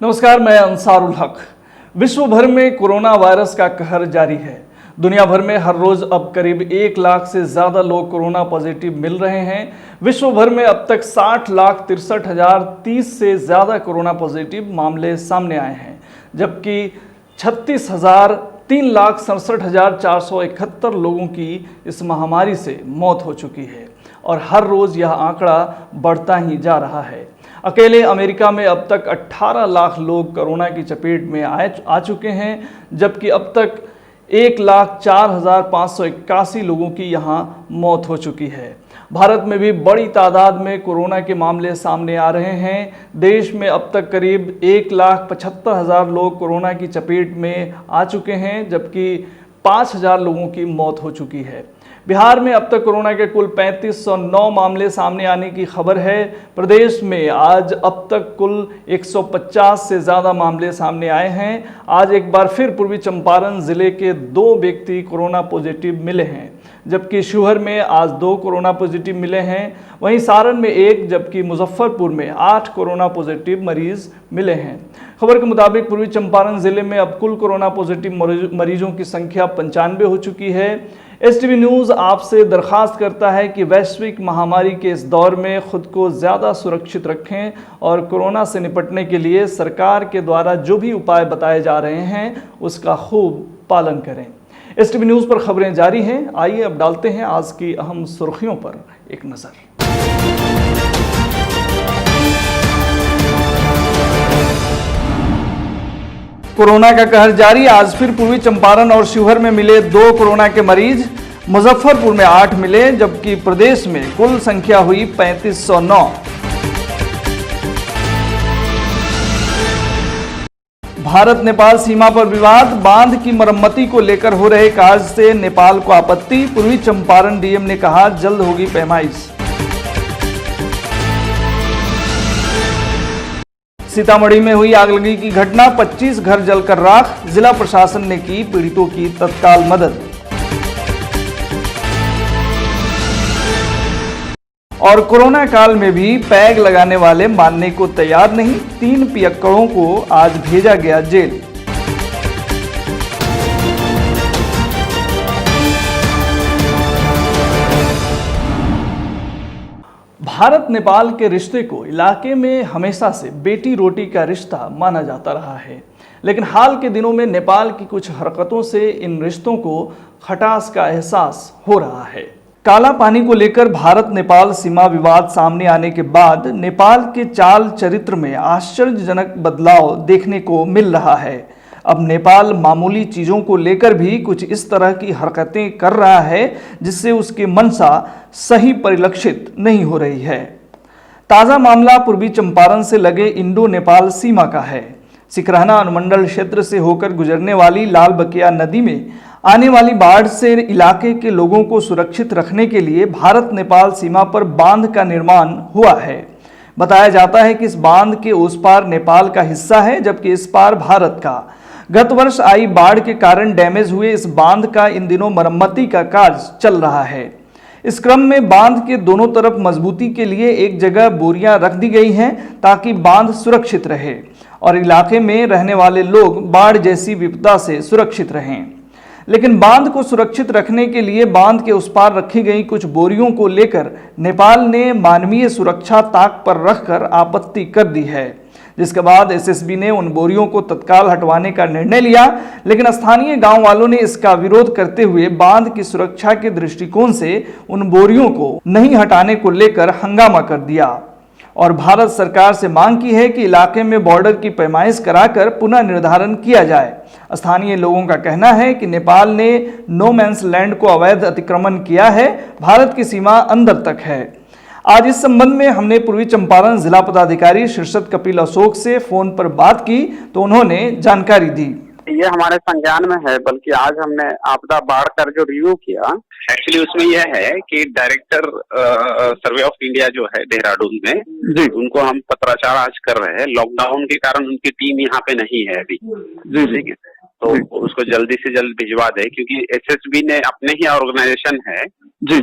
नमस्कार, मैं अंसारुल हक। विश्व भर में कोरोना वायरस का कहर जारी है। दुनिया भर में हर रोज अब करीब 1 लाख से ज्यादा लोग कोरोना पॉजिटिव मिल रहे हैं। विश्व भर में अब तक 60,63,030 से ज्यादा कोरोना पॉजिटिव मामले सामने आए हैं, जबकि 3,67,471 लोगों की इस महामारी से मौत हो चुकी है और हर रोज यह आंकड़ा बढ़ता ही जा रहा है। अकेले अमेरिका में अब तक 18 लाख लोग कोरोना की चपेट में आ चुके हैं, जबकि अब तक 1,04,581 लोगों की यहां मौत हो चुकी है। भारत में भी बड़ी तादाद में कोरोना के मामले सामने आ रहे हैं। देश में अब तक करीब 1,75,000 लोग कोरोना की चपेट में आ चुके हैं, जबकि 5,000 लोगों की मौत हो चुकी है। बिहार में अब तक कोरोना के कुल 3,509 मामले सामने आने की खबर है। प्रदेश में आज अब तक कुल 150 से ज़्यादा मामले सामने आए हैं। आज एक बार फिर पूर्वी चंपारण जिले के 2 व्यक्ति कोरोना पॉजिटिव मिले हैं, जबकि शिवहर में आज 2 कोरोना पॉजिटिव मिले हैं। वहीं सारण में 1, जबकि मुजफ्फरपुर में 8 कोरोना पॉजिटिव मरीज मिले हैं। खबर के मुताबिक पूर्वी चंपारण जिले में अब कुल कोरोना पॉजिटिव मरीजों की संख्या 95 हो चुकी है। एसटीवी न्यूज़ आपसे दरख्वास्त करता है कि वैश्विक महामारी के इस दौर में खुद को ज़्यादा सुरक्षित रखें और कोरोना से निपटने के लिए सरकार के द्वारा जो भी उपाय बताए जा रहे हैं उसका खूब पालन करें। एसटीवी न्यूज़ पर खबरें जारी हैं। आइए अब डालते हैं आज की अहम सुर्खियों पर एक नज़र। कोरोना का कहर जारी। आज फिर पूर्वी चंपारण और शिवहर में मिले 2 कोरोना के मरीज। मुजफ्फरपुर में 8 मिले, जबकि प्रदेश में कुल संख्या हुई 3,509। भारत नेपाल सीमा पर विवाद। बांध की मरम्मती को लेकर हो रहे कार्य से नेपाल को आपत्ति। पूर्वी चंपारण डीएम ने कहा जल्द होगी पैमाइश। सीतामढ़ी में हुई आगलगी की घटना, 25 घर जलकर राख। जिला प्रशासन ने की पीड़ितों की तत्काल मदद। और कोरोना काल में भी पैग लगाने वाले मानने को तैयार नहीं। 3 पियक्कड़ों को आज भेजा गया जेल। भारत नेपाल के रिश्ते को इलाके में हमेशा से बेटी रोटी का रिश्ता माना जाता रहा है, लेकिन हाल के दिनों में नेपाल की कुछ हरकतों से इन रिश्तों को खटास का एहसास हो रहा है। काला पानी को लेकर भारत नेपाल सीमा विवाद सामने आने के बाद नेपाल के चाल चरित्र में आश्चर्यजनक बदलाव देखने को मिल रहा है। अब नेपाल मामूली चीज़ों को लेकर भी कुछ इस तरह की हरकतें कर रहा है जिससे उसकी मंशा सही परिलक्षित नहीं हो रही है। ताज़ा मामला पूर्वी चंपारण से लगे इंडो नेपाल सीमा का है। सिकरहना अनुमंडल क्षेत्र से होकर गुजरने वाली लाल बकिया नदी में आने वाली बाढ़ से इलाके के लोगों को सुरक्षित रखने के लिए भारत नेपाल सीमा पर बांध का निर्माण हुआ है। बताया जाता है कि इस बांध के उस पार नेपाल का हिस्सा है, जबकि इस पार भारत का। गत वर्ष आई बाढ़ के कारण डैमेज हुए इस बांध का इन दिनों मरम्मती का कार्य चल रहा है। इस क्रम में बांध के दोनों तरफ मजबूती के लिए एक जगह बोरियां रख दी गई हैं ताकि बांध सुरक्षित रहे और इलाके में रहने वाले लोग बाढ़ जैसी विपदा से सुरक्षित रहें। लेकिन बांध को सुरक्षित रखने के लिए बांध के उस पार रखी गई कुछ बोरियों को लेकर नेपाल ने मानवीय सुरक्षा ताक पर रखकर आपत्ति कर दी है, जिसके बाद एसएसबी ने उन बोरियों को तत्काल हटवाने का निर्णय लिया। लेकिन स्थानीय गांव वालों ने इसका विरोध करते हुए बांध की सुरक्षा के दृष्टिकोण से उन बोरियों को नहीं हटाने को लेकर हंगामा कर दिया और भारत सरकार से मांग की है कि इलाके में बॉर्डर की पैमाइश कराकर पुनः निर्धारण किया जाए। स्थानीय लोगों का कहना है कि नेपाल ने नो मैंस लैंड को अवैध अतिक्रमण किया है, भारत की सीमा अंदर तक है। आज इस संबंध में हमने पूर्वी चंपारण जिला पदाधिकारी शीर्षद कपिल अशोक से फोन पर बात की तो उन्होंने जानकारी दी। ये हमारे संज्ञान में है, बल्कि आज हमने आपदा बाढ़ का जो रिव्यू किया, एक्चुअली उसमें यह है कि डायरेक्टर सर्वे ऑफ इंडिया जो है देहरादून में जी, उनको हम पत्राचार आज कर रहे हैं। लॉकडाउन के कारण उनकी टीम यहाँ पे नहीं है अभी जी, ठीक है, तो उसको जल्दी से जल्द भिजवा दे, क्योंकि एसएसबी ने अपने ही ऑर्गेनाइजेशन है जी,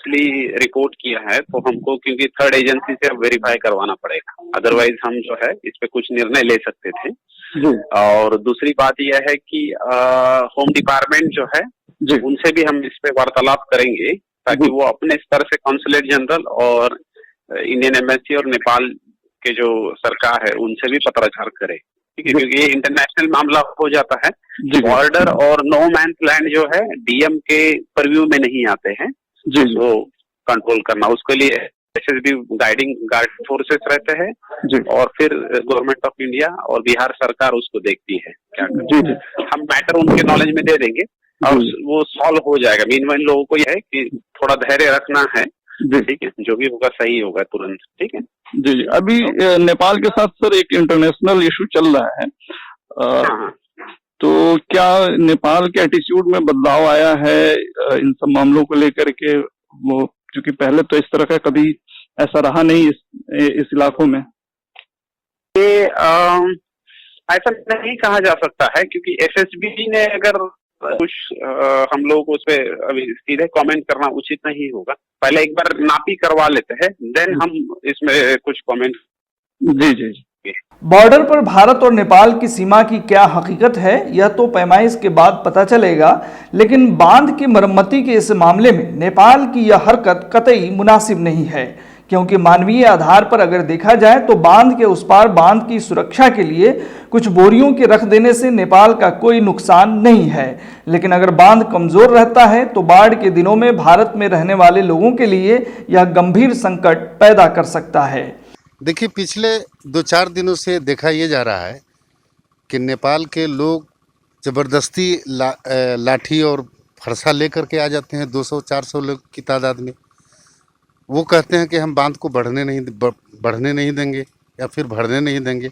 सक्सेसफुली रिपोर्ट किया है तो हमको क्योंकि थर्ड एजेंसी से अब वेरीफाई करवाना पड़ेगा, अदरवाइज हम जो है इस पे कुछ निर्णय ले सकते थे। और दूसरी बात यह है कि होम डिपार्टमेंट जो है उनसे भी हम इस पे वार्तालाप करेंगे ताकि वो अपने स्तर से कॉन्सुलेट जनरल और इंडियन एम्बेसी और नेपाल के जो सरकार है उनसे भी पत्राचार करे, ठीक है, क्योंकि ये इंटरनेशनल मामला हो जाता है। बॉर्डर और नो मैंस लैंड जो है डीएम के परव्यू में नहीं आते हैं, वो कंट्रोल करना उसके लिए एसएसबी गार्ड फोर्सेस रहते हैं और फिर गवर्नमेंट ऑफ इंडिया और बिहार सरकार उसको देखती है क्या करना। हम मैटर उनके नॉलेज में दे देंगे और वो सॉल्व हो जाएगा। मीनवाइल लोगों को यह है कि थोड़ा धैर्य रखना है, ठीक है, जो भी होगा सही होगा तुरंत, ठीक है। जी अभी नेपाल के साथ सर एक इंटरनेशनल इशू चल रहा है, हाँ। तो क्या नेपाल के एटीट्यूड में बदलाव आया है इन सब मामलों को लेकर के? वो क्योंकि पहले तो इस तरह का कभी ऐसा रहा नहीं इस इलाकों में। ये ऐसा नहीं कहा जा सकता है क्योंकि एसएसबी ने अगर कुछ हम लोगों को उस पर अभी सीधे कमेंट करना उचित नहीं होगा। पहले एक बार नापी करवा लेते हैं, देन हम इसमें कुछ कमेंट। जी। बॉर्डर पर भारत और नेपाल की सीमा की क्या हकीकत है यह तो पैमाइश के बाद पता चलेगा, लेकिन बांध की मरम्मती के इस मामले में नेपाल की यह हरकत कतई मुनासिब नहीं है, क्योंकि मानवीय आधार पर अगर देखा जाए तो बांध के उस पार बांध की सुरक्षा के लिए कुछ बोरियों के रख देने से नेपाल का कोई नुकसान नहीं है, लेकिन अगर बांध कमजोर रहता है तो बाढ़ के दिनों में भारत में रहने वाले लोगों के लिए यह गंभीर संकट पैदा कर सकता है। देखिए पिछले 2-4 दिनों से देखा ये जा रहा है कि नेपाल के लोग ज़बरदस्ती लाठी और फरसा लेकर के आ जाते हैं 200-400 लोग की तादाद में। वो कहते हैं कि हम बांध को बढ़ने नहीं देंगे या फिर भरने नहीं देंगे।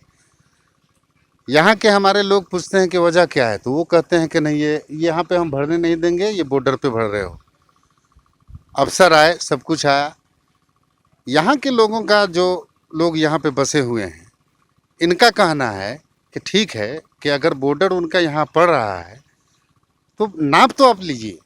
यहाँ के हमारे लोग पूछते हैं कि वजह क्या है, तो वो कहते हैं कि नहीं ये यहाँ पे हम भरने नहीं देंगे, ये बॉर्डर पे भर रहे हो। अफसर आए, सब कुछ आया। यहाँ के लोगों का जो लोग यहाँ पे बसे हुए हैं इनका कहना है कि ठीक है कि अगर बॉर्डर उनका यहाँ पड़ रहा है तो नाप तो आप लीजिए।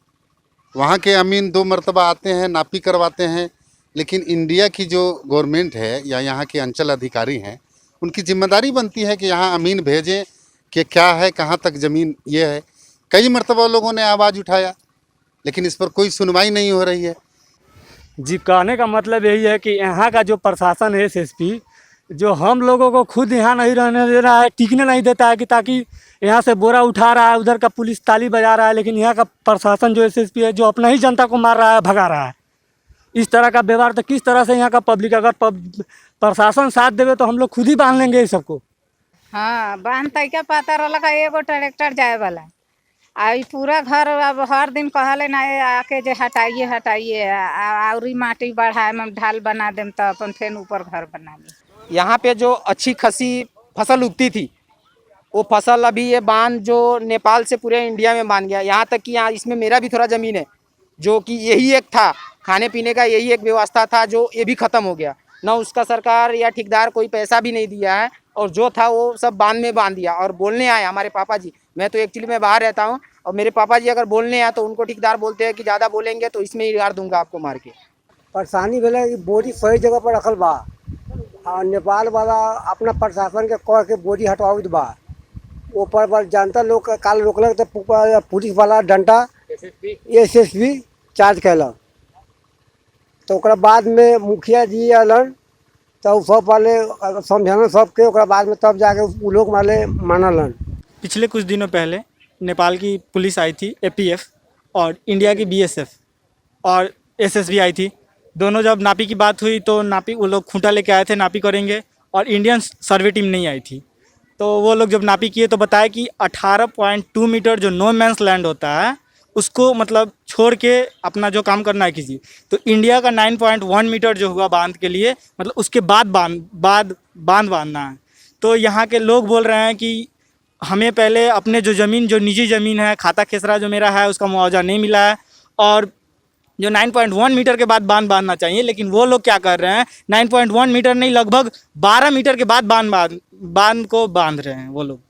वहाँ के अमीन 2 मरतबा आते हैं, नापी करवाते हैं, लेकिन इंडिया की जो गवर्नमेंट है या यहाँ के अंचल अधिकारी हैं उनकी जिम्मेदारी बनती है कि यहाँ अमीन भेजें कि क्या है, कहाँ तक ज़मीन ये है। कई मरतबा लोगों ने आवाज़ उठाया लेकिन इस पर कोई सुनवाई नहीं हो रही है। जी कहने का मतलब यही है कि यहाँ का जो प्रशासन है एसएसपी, जो हम लोगों को खुद यहाँ नहीं रहने दे रहा है, टिकने नहीं देता है कि ताकि यहाँ से बोरा उठा रहा है, उधर का पुलिस ताली बजा रहा है, लेकिन यहाँ का प्रशासन जो एसएसपी है जो अपना ही जनता को मार रहा है, भगा रहा है। इस तरह का व्यवहार तो किस तरह से यहाँ का पब्लिक, अगर प्रशासन साथ देवे तो हम लोग खुद ही बांध लेंगे इस सबको। हाँ बांध तैका पता रहा एगो ट्रैक्टर जाए वाला आई पूरा घर अब हर दिन कहले ना आके जे हटाइए और माटी बढ़ाए में ढाल बना देम तो अपन फिर ऊपर घर बना ले। यहाँ पे जो अच्छी खासी फसल उगती थी वो फसल अभी ये बांध जो नेपाल से पूरे इंडिया में बांध गया। यहाँ तक कि यहाँ इसमें मेरा भी थोड़ा ज़मीन है जो कि यही एक था, खाने पीने का यही एक व्यवस्था था, जो ये भी ख़त्म हो गया। ना उसका सरकार या ठेकेदार कोई पैसा भी नहीं दिया है और जो था वो सब बांध में बांध दिया। और बोलने आए हमारे पापा जी, मैं तो एक्चुअली मैं बाहर रहता हूँ और मेरे पापा जी अगर बोलने आए तो उनको ठेकेदार बोलते हैं कि ज़्यादा बोलेंगे तो इसमें ही गाड़ दूंगा आपको मार के। परेशानी भेले बोरी सही जगह पर रखल बा और नेपाल वाला अपना प्रशासन के कह के बोरी हटवावित बा। ऊपर पर जनता लोग काल रोकलक तो पुलिस वाला डंटा एसएसपी चार्ज कैलक, तो ओकरा बाद में मुखिया जी अलन तो सब वाले समझाना सबके, ओकरा बाद में तब जाके उ लोग वाले मानलन। पिछले कुछ दिनों पहले नेपाल की पुलिस आई थी एपीएफ और इंडिया की बीएसएफ और एसएसबी आई थी। दोनों जब नापी की बात हुई तो नापी वो लोग खूंटा लेके आए थे नापी करेंगे और इंडियन सर्वे टीम नहीं आई थी। तो वो लोग जब नापी किए तो बताया कि 18.2 मीटर जो नो मैंस लैंड होता है उसको मतलब छोड़ के अपना जो काम करना है किसी, तो इंडिया का 9.1 मीटर जो हुआ बांध के लिए मतलब उसके बाद बांध बांधना है। तो यहाँ के लोग बोल रहे हैं कि हमें पहले अपने जो ज़मीन जो निजी ज़मीन है खाता खेसरा जो मेरा है उसका मुआवजा नहीं मिला है और जो 9.1 मीटर के बाद बांधना चाहिए, लेकिन वो लोग क्या कर रहे हैं 9.1 मीटर नहीं लगभग 12 मीटर के बाद बांध को बांध रहे हैं वो लोग।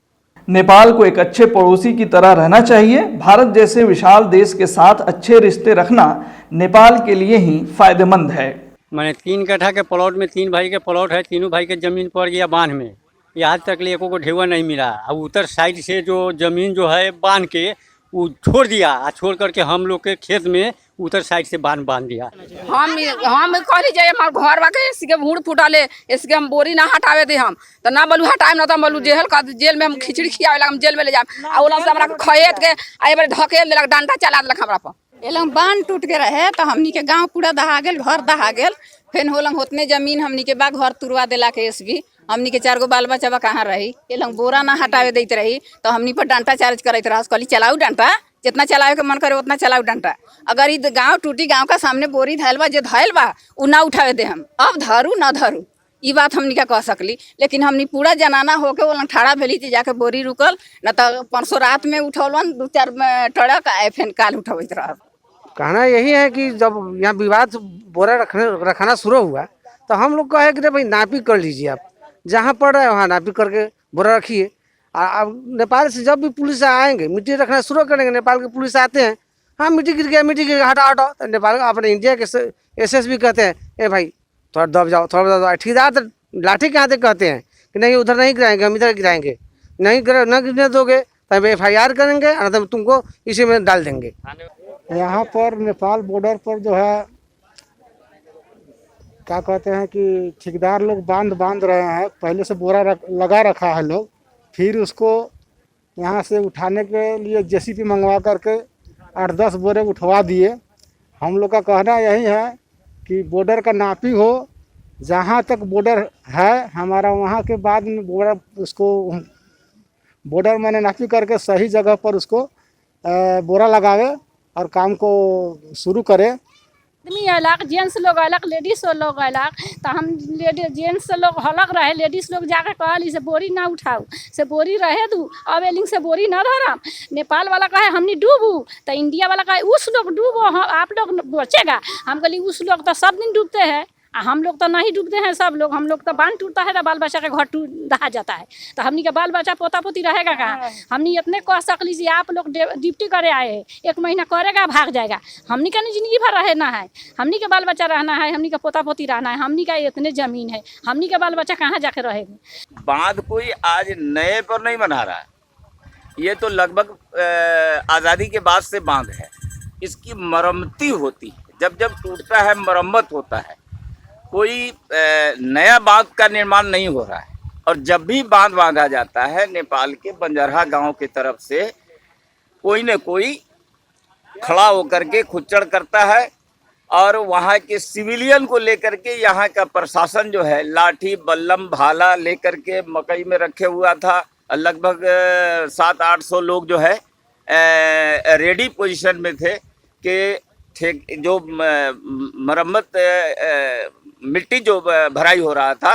नेपाल को एक अच्छे पड़ोसी की तरह रहना चाहिए। भारत जैसे विशाल देश के साथ अच्छे रिश्ते रखना नेपाल के लिए ही फायदेमंद है। मैंने 3 कट्ठा के प्लॉट में 3 भाई के प्लॉट है, तीनों भाई के जमीन पड़ गया बांध में, ये आज तक एको को ढेवा नहीं मिला। अब उत्तर साइड से जो जमीन जो है बांध के वो छोड़ दिया, छोड़ करके हम लोग के खेत में उत्तर साइड से बांध दिया। हम कहली जाए हमार घर बाके इसके भूड़ फुटाले, इसके हम बोरी ना हटावे दे, हम तो ना बोलू हटाए ना तो बोलू जेल में हम खिचड़ी खियावे लगा, हम जेल में ले जाए आ ओला से हमरा खयत के आई बार धकेल देलक, डंडा चला देलक हमरा पर। एलंग बांध टूट के रहे तो हमनी के गांव पूरा दहा गेल, घर दहा गेल, फिर होलंग होतने जमीन हमनी के बा घर तुरवा देला के एसबी, हमनी के 4 गो बाल बच्चा बा कहाँ रही, एलंग बोरा ना हटावे देत रही तो हमनी पर डंटा चार्ज करत रहा। कहली चलाऊ डंटा, जितना चलावे के मन करे उतना चलाऊ डंटा। अगर ई गांव टूटी, गांव का सामने बोरी धैल बा, जे धैल बा उ ना उठावे दे, हम अब धरू ना धरू ई बात हमनी का कह सकली। लेकिन हमनी पूरा जनाना होके वो ठाड़ा भेली थी, जाके बोरी रुकल न तो परसों रात में उठौलन 2-4 ट्रक आए, फिर काल उठबैत रह। कहना यही है कि जब यहाँ विवाद बोरा रखना शुरू हुआ तो हम लोग कहे कि भाई नापी कर लीजिए, आप जहाँ पड़ रहा है वहाँ नापी करके बोरा रखिए। अब नेपाल से जब भी पुलिस आएंगे मिट्टी रखना शुरू करेंगे, नेपाल के पुलिस आते हैं, हाँ मिट्टी गिर गया हटा हटाओ, तो नेपाल अपने इंडिया के SSB कहते हैं ए भाई थोड़ा दब जाओ, थोड़ा दब जाओ। ठेकेदार तो लाठी के हाथे कहते हैं कि नहीं उधर नहीं गिराएंगे, हम इधर गिराएंगे, नहीं न गिरने दोगे तो FIR करेंगे और तो तुमको इसी में डाल देंगे। यहाँ पर नेपाल बॉर्डर पर जो है क्या कहते हैं कि ठेकेदार लोग बांध रहे हैं, पहले से बोरा लगा रखा है लोग, फिर उसको यहाँ से उठाने के लिए JCB मंगवा करके 8-10 बोरे उठवा दिए। हम लोग का कहना यही है कि बॉर्डर का नापी हो, जहाँ तक बॉर्डर है हमारा वहाँ के बाद में बॉर्डर मैंने नापी करके सही जगह पर उसको बोरा लगावे और काम को शुरू करे। आदमी अलग, जेंट्स लोग अलग, लेडीज लोग अलग, तो हम जेंट्स लोग अलग रहे, लेडीज लोग जाकर कहली से बोरी ना उठाऊ, से बोरी रहे दू, अब एलिंग से बोरी ना धरम। नेपाल वाला कहे हमनी डूबू, तो इंडिया वाला कहे उस लोग डूबो, आप लोग बचेगा। हम कहली उस लोग तो सब दिन डूबते हैं, हम लोग तो नहीं डूबते हैं सब लोग, हम लोग तो बांध टूटता है तो बाल बच्चा के घर दहा जाता है, तो हमनी का बाल बच्चा पोता पोती रहेगा कहाँ। हमनी इतने कह सकली जी आप लोग ड्यूटी करे आए हैं, 1 महीना करेगा भाग जाएगा, हमनी का नहीं जिंदगी भर रहना है, हमनी का बाल बच्चा रहना है, हमनी का पोता पोती रहना है, हमनी का इतने जमीन है, हमनी का बाल बच्चा कहाँ जाके रहेगा। बांध कोई आज नए पर नहीं बना रहा है, ये तो लगभग आज़ादी के बाद से बांध है। इसकी मरम्मती होती है, जब जब टूटता है मरम्मत होता है, कोई नया बांध का निर्माण नहीं हो रहा है। और जब भी बांध बांधा जाता है नेपाल के बंजरहा गांव की तरफ से कोई न कोई खड़ा होकर के खुच्चड़ करता है, और वहाँ के सिविलियन को लेकर के यहाँ का प्रशासन जो है लाठी बल्लम भाला लेकर के मकई में रखे हुआ था। लगभग 700-800 लोग जो है रेडी पोजीशन में थे कि जो मरम्मत मिट्टी जो भराई हो रहा था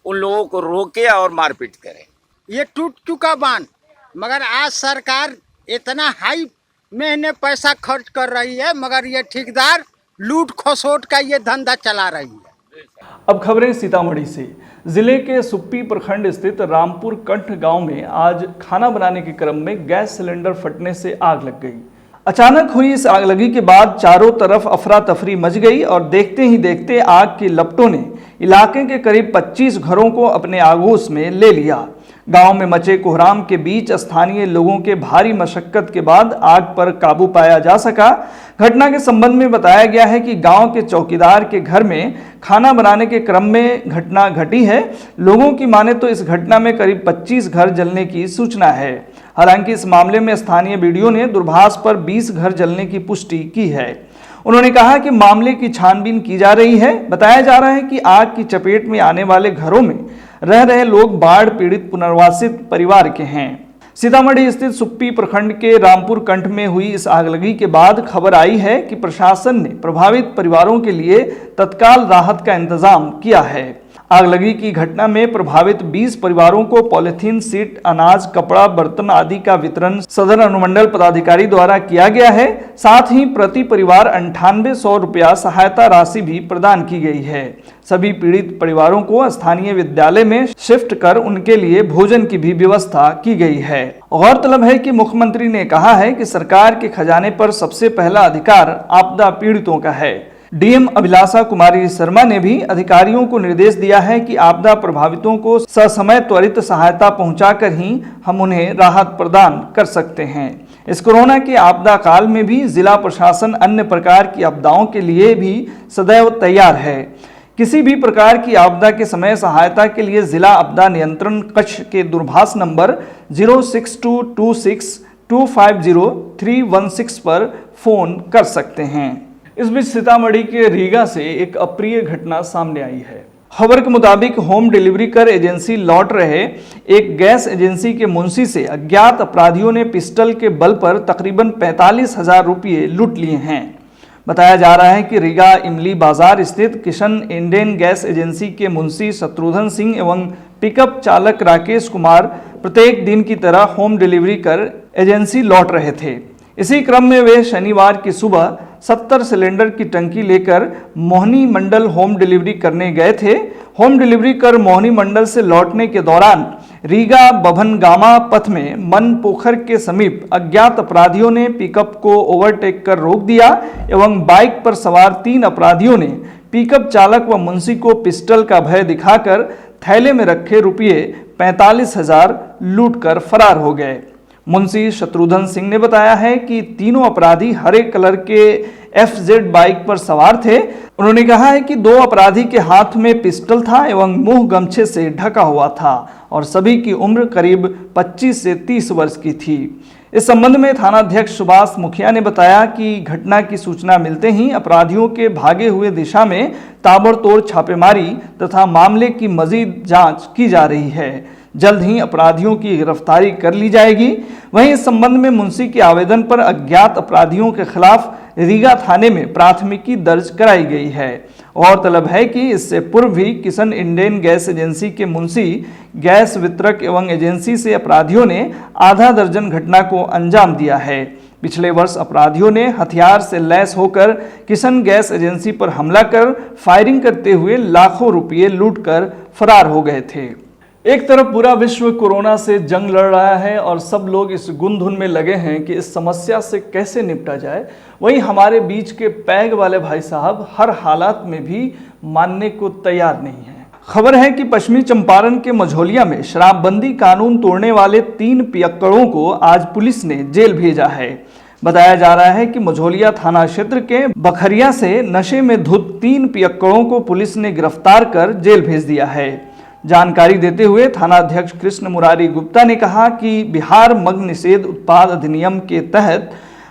उन लोगों को रोके और मारपीट करे। ये टूट चुका बांध, मगर आज सरकार इतना हाई महीने पैसा खर्च कर रही है, मगर ये ठेकेदार लूट खसोट का ये धंधा चला रही है। अब खबरें सीतामढ़ी से। जिले के सुप्पी प्रखंड स्थित रामपुर कंठ गांव में आज खाना बनाने के क्रम में गैस सिलेंडर फटने से आग लग गई। अचानक हुई इस आगलगी के बाद चारों तरफ अफरा तफरी मच गई और देखते ही देखते आग की लपटों ने इलाके के करीब 25 घरों को अपने आगोश में ले लिया। गांव में मचे कोहराम के बीच स्थानीय लोगों के भारी मशक्कत के बाद आग पर काबू पाया जा सका। घटना के संबंध में बताया गया है कि गांव के चौकीदार के घर में खाना बनाने के क्रम में घटना घटी है। लोगों की माने तो इस घटना में करीब 25 घर जलने की सूचना है। हालांकि इस मामले में स्थानीय वीडियो ने दूरभाष पर 20 घर जलने की पुष्टि की है। उन्होंने कहा कि मामले की छानबीन की जा रही है। बताया जा रहा है कि आग की चपेट में आने वाले घरों में रह रहे लोग बाढ़ पीड़ित पुनर्वासित परिवार के हैं। सीतामढ़ी स्थित सुप्पी प्रखंड के रामपुर कंठ में हुई इस आगलगी के बाद खबर आई है कि प्रशासन ने प्रभावित परिवारों के लिए तत्काल राहत का इंतजाम किया है। आगलगी की घटना में प्रभावित 20 परिवारों को पॉलिथीन सीट, अनाज, कपड़ा, बर्तन आदि का वितरण सदर अनुमंडल पदाधिकारी द्वारा किया गया है। साथ ही प्रति परिवार 9800 रुपया सहायता राशि भी प्रदान की गई है। सभी पीड़ित परिवारों को स्थानीय विद्यालय में शिफ्ट कर उनके लिए भोजन की भी व्यवस्था की गई है। गौरतलब है कि मुख्यमंत्री ने कहा है कि सरकार के खजाने पर सबसे पहला अधिकार आपदा पीड़ितों का है। डीएम अभिलाषा कुमारी शर्मा ने भी अधिकारियों को निर्देश दिया है कि आपदा प्रभावितों को ससमय त्वरित सहायता पहुंचाकर ही हम उन्हें राहत प्रदान कर सकते हैं। इस कोरोना के आपदा काल में भी जिला प्रशासन अन्य प्रकार की आपदाओं के लिए भी सदैव तैयार है। किसी भी प्रकार की आपदा के समय सहायता के लिए जिला आपदा नियंत्रण कक्ष के दूरभाष नंबर 06226250316 पर फोन कर सकते हैं। इस बीच सीतामढ़ी के रीगा से एक अप्रिय घटना सामने आई है। खबर के मुताबिक होम डिलीवरी कर एजेंसी लौट रहे एक गैस एजेंसी के मुंशी से अज्ञात अपराधियों ने पिस्टल के बल पर तकरीबन 45,000 रुपये लूट लिए हैं। बताया जा रहा है कि रीगा इमली बाजार स्थित किशन इंडेन गैस एजेंसी के मुंशी शत्रुघ्न सिंह एवं पिकअप चालक राकेश कुमार प्रत्येक दिन की तरह होम डिलीवरी कर एजेंसी लौट रहे थे। इसी क्रम में वे शनिवार की सुबह 70 सिलेंडर की टंकी लेकर मोहनी मंडल होम डिलीवरी करने गए थे। होम डिलीवरी कर मोहनी मंडल से लौटने के दौरान रीगा बभनगामा पथ में मन पोखर के समीप अज्ञात अपराधियों ने पिकअप को ओवरटेक कर रोक दिया एवं बाइक पर सवार 3 अपराधियों ने पिकअप चालक व मुंशी को पिस्टल का भय दिखाकर थैले में रखे रुपये 45,000 लूटकर फरार हो गए। मुंशी शत्रुघ्न सिंह ने बताया है कि तीनों अपराधी हरे कलर के FZ बाइक पर सवार थे। उन्होंने कहा है कि 2 अपराधी के हाथ में पिस्टल था एवं मुंह गमछे से ढका हुआ था और सभी की उम्र करीब 25 से 30 वर्ष की थी। इस संबंध में थानाध्यक्ष सुभाष मुखिया ने बताया कि घटना की सूचना मिलते ही अपराधियों के भागे हुए दिशा में ताबड़तोड़ छापेमारी तथा मामले की मजीद जांच की जा रही है। जल्द ही अपराधियों की गिरफ्तारी कर ली जाएगी। वहीं इस संबंध में मुंशी के आवेदन पर अज्ञात अपराधियों के खिलाफ रीगा थाने में प्राथमिकी दर्ज कराई गई है। गौरतलब है कि इससे पूर्व भी किशन इंडेन गैस एजेंसी के मुंशी, गैस वितरक एवं एजेंसी से अपराधियों ने आधा दर्जन घटना को अंजाम दिया है। पिछले वर्ष अपराधियों ने हथियार से लैस होकर किशन गैस एजेंसी पर हमला कर फायरिंग करते हुए लाखों रुपये लूटकर फरार हो गए थे। एक तरफ पूरा विश्व कोरोना से जंग लड़ रहा है और सब लोग इस गुंधुन में लगे हैं कि इस समस्या से कैसे निपटा जाए, वहीं हमारे बीच के पैग वाले भाई साहब हर हालात में भी मानने को तैयार नहीं है। खबर है कि पश्चिमी चंपारण के मझौलिया में शराबबंदी कानून तोड़ने वाले 3 पियक्कड़ों को आज पुलिस ने जेल भेजा है। बताया जा रहा है कि मझौलिया थाना क्षेत्र के बखरिया से नशे में धुत 3 पियक्कड़ों को पुलिस ने गिरफ्तार कर जेल भेज दिया है। जानकारी देते हुए थानाध्यक्ष कृष्ण मुरारी गुप्ता ने कहा कि बिहार मद्य निषेध उत्पाद अधिनियम के तहत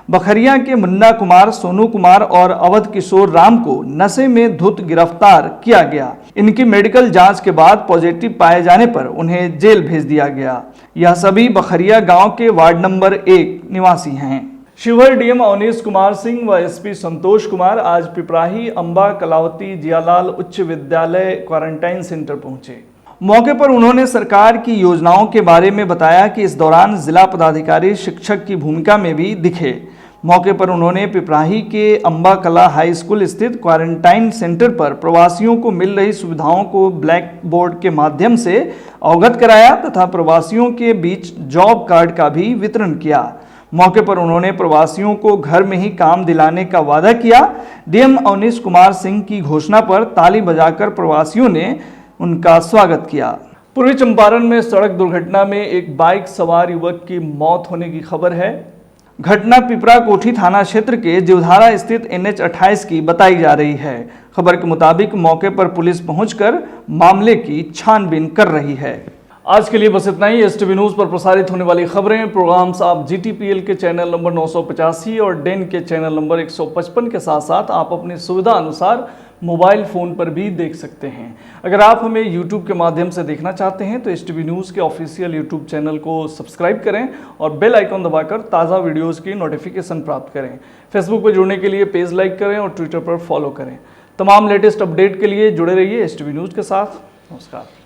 बखरिया के मुन्ना कुमार, सोनू कुमार और अवध किशोर राम को नशे में धुत गिरफ्तार किया गया। इनकी मेडिकल जांच के बाद पॉजिटिव पाए जाने पर उन्हें जेल भेज दिया गया। यह सभी बखरिया गांव के वार्ड नंबर 1 निवासी हैं। शिवहर डीएम अवनीश कुमार सिंह व एसपी संतोष कुमार आज पिपराही अंबा कलावती जियालाल उच्च विद्यालय क्वारंटाइन सेंटर पहुंचे। मौके पर उन्होंने सरकार की योजनाओं के बारे में बताया कि इस दौरान जिला पदाधिकारी शिक्षक की भूमिका में भी दिखे। मौके पर उन्होंने पिपराही के अंबा कला हाई स्कूल स्थित क्वारंटाइन सेंटर पर प्रवासियों को मिल रही सुविधाओं को ब्लैक बोर्ड के माध्यम से अवगत कराया तथा प्रवासियों के बीच जॉब कार्ड का भी वितरण किया। मौके पर उन्होंने प्रवासियों को घर में ही काम दिलाने का वादा किया। डीएम अवनीश कुमार सिंह की घोषणा पर ताली बजाकर प्रवासियों ने उनका स्वागत किया। पूर्वी चंपारण में सड़क दुर्घटना में एक बाइक सवार युवक की मौत होने की खबर है। घटना पिपरा कोठी थाना क्षेत्र के जीवधारा स्थित NH 28 की बताई जा रही है। खबर के मुताबिक मौके पर पुलिस पहुंचकर मामले की छानबीन कर रही है। आज के लिए बस इतना ही। STV न्यूज़ पर प्रसारित होने वाली खबरें, प्रोग्राम्स आप GTPL के चैनल नंबर 985 और डेन के चैनल नंबर 155 के साथ साथ आप अपनी सुविधा अनुसार मोबाइल फ़ोन पर भी देख सकते हैं। अगर आप हमें YouTube के माध्यम से देखना चाहते हैं तो STV न्यूज़ के ऑफिशियल YouTube चैनल को सब्सक्राइब करें और बेल आइकॉन दबाकर ताज़ा वीडियोस की नोटिफिकेशन प्राप्त करें। फेसबुक पर जुड़ने के लिए पेज लाइक करें और ट्विटर पर फॉलो करें। तमाम लेटेस्ट अपडेट के लिए जुड़े रहिए STV न्यूज़ के साथ। नमस्कार।